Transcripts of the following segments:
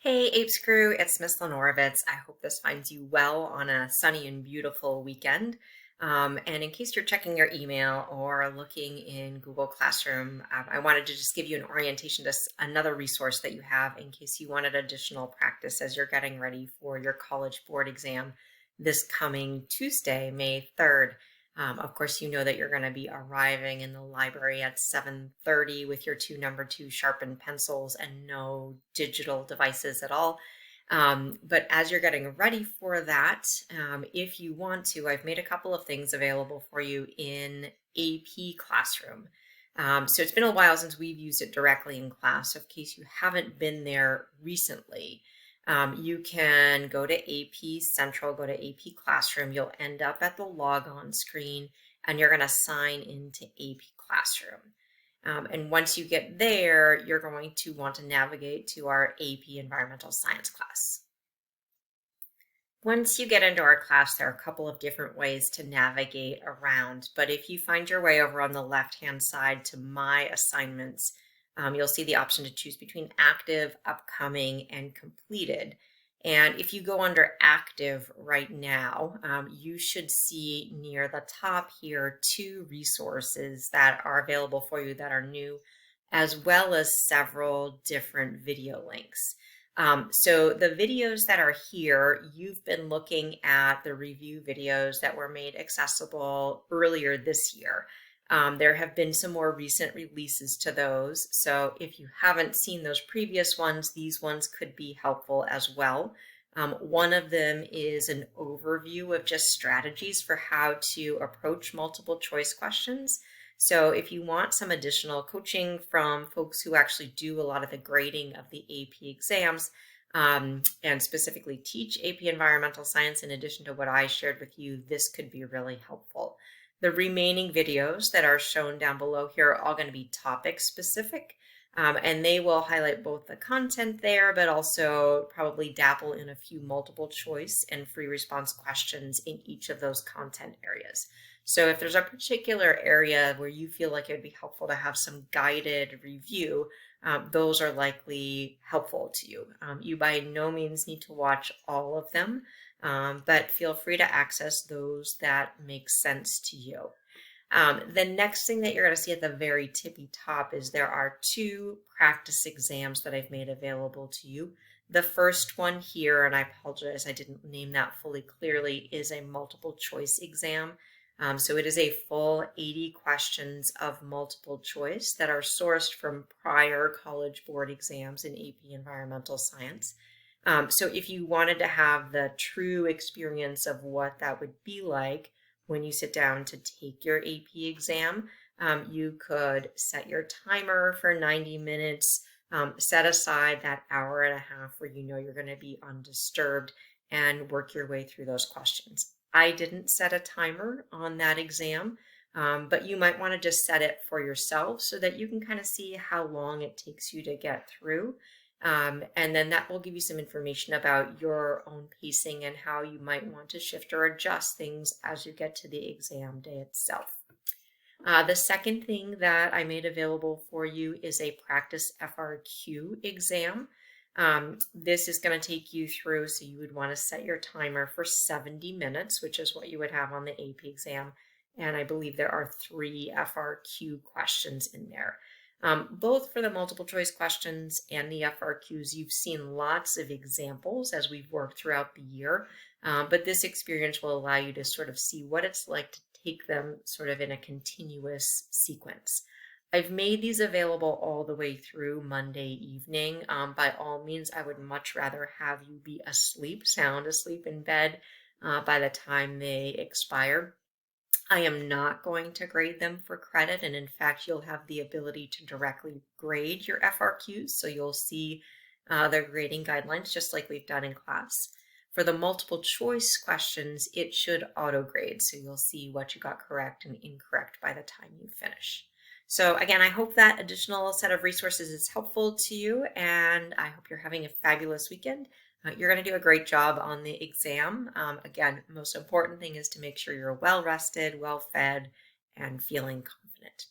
Hey, APES crew, it's Miss Lenorovitz. I hope this finds you well on a sunny and beautiful weekend. And in case you're checking your email or looking in Google Classroom, I wanted to just give you an orientation to another resource that you have in case you wanted additional practice as you're getting ready for your college board exam this coming Tuesday, May 3rd. Of course, you know that you're going to be arriving in the library at 7:30 with your two number 2 sharpened pencils and no digital devices at all. But as you're getting ready for that, if you want to, I've made a couple of things available for you in AP Classroom. So it's been a while since we've used it directly in class. So in case you haven't been there recently, you can go to AP Central, go to AP Classroom. You'll end up at the logon screen and you're going to sign into AP Classroom. And once you get there, you're going to want to navigate to our AP Environmental Science class. Once you get into our class, there are a couple of different ways to navigate around, but if you find your way over on the left-hand side to My Assignments, you'll see the option to choose between active, upcoming, and completed. And if you go under active right now, you should see near the top here 2 resources that are available for you that are new, as well as several different video links. So the videos that are here, you've been looking at the review videos that were made accessible earlier this year. There have been some more recent releases to those. So if you haven't seen those previous ones, these ones could be helpful as well. One of them is an overview of just strategies for how to approach multiple choice questions. So if you want some additional coaching from folks who actually do a lot of the grading of the AP exams, and specifically teach AP Environmental Science in addition to what I shared with you, this could be really helpful. The remaining videos that are shown down below here are all going to be topic specific, and they will highlight both the content there, but also probably dabble in a few multiple choice and free response questions in each of those content areas. So if there's a particular area where you feel like it would be helpful to have some guided review, those are likely helpful to you. You by no means need to watch all of them, but feel free to access those that make sense to you. The next thing that you're going to see at the very tippy top is there are 2 practice exams that I've made available to you. The first one here, and I apologize, I didn't name that fully clearly, is a multiple choice exam. So it is a full 80 questions of multiple choice that are sourced from prior college board exams in AP Environmental Science. So if you wanted to have the true experience of what that would be like when you sit down to take your AP exam, you could set your timer for 90 minutes, set aside that hour and a half where you know you're going to be undisturbed and work your way through those questions. I didn't set a timer on that exam, but you might want to just set it for yourself so that you can kind of see how long it takes you to get through. And then that will give you some information about your own pacing and how you might want to shift or adjust things as you get to the exam day itself. The second thing that I made available for you is a practice FRQ exam. This is going to take you through, so you would want to set your timer for 70 minutes, which is what you would have on the AP exam. And I believe there are 3 FRQ questions in there. Both for the multiple choice questions and the FRQs, you've seen lots of examples as we've worked throughout the year, but this experience will allow you to sort of see what it's like to take them sort of in a continuous sequence. I've made these available all the way through Monday evening. By all means, I would much rather have you be asleep, sound asleep in bed by the time they expire. I am not going to grade them for credit, and in fact, you'll have the ability to directly grade your FRQs, so you'll see the grading guidelines just like we've done in class. For the multiple choice questions, it should auto-grade, so you'll see what you got correct and incorrect by the time you finish. So again, I hope that additional set of resources is helpful to you, and I hope you're having a fabulous weekend. You're going to do a great job on the exam. Again, most important thing is to make sure you're well rested, well fed, and feeling confident.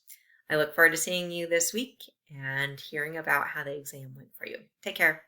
I look forward to seeing you this week and hearing about how the exam went for you. Take care.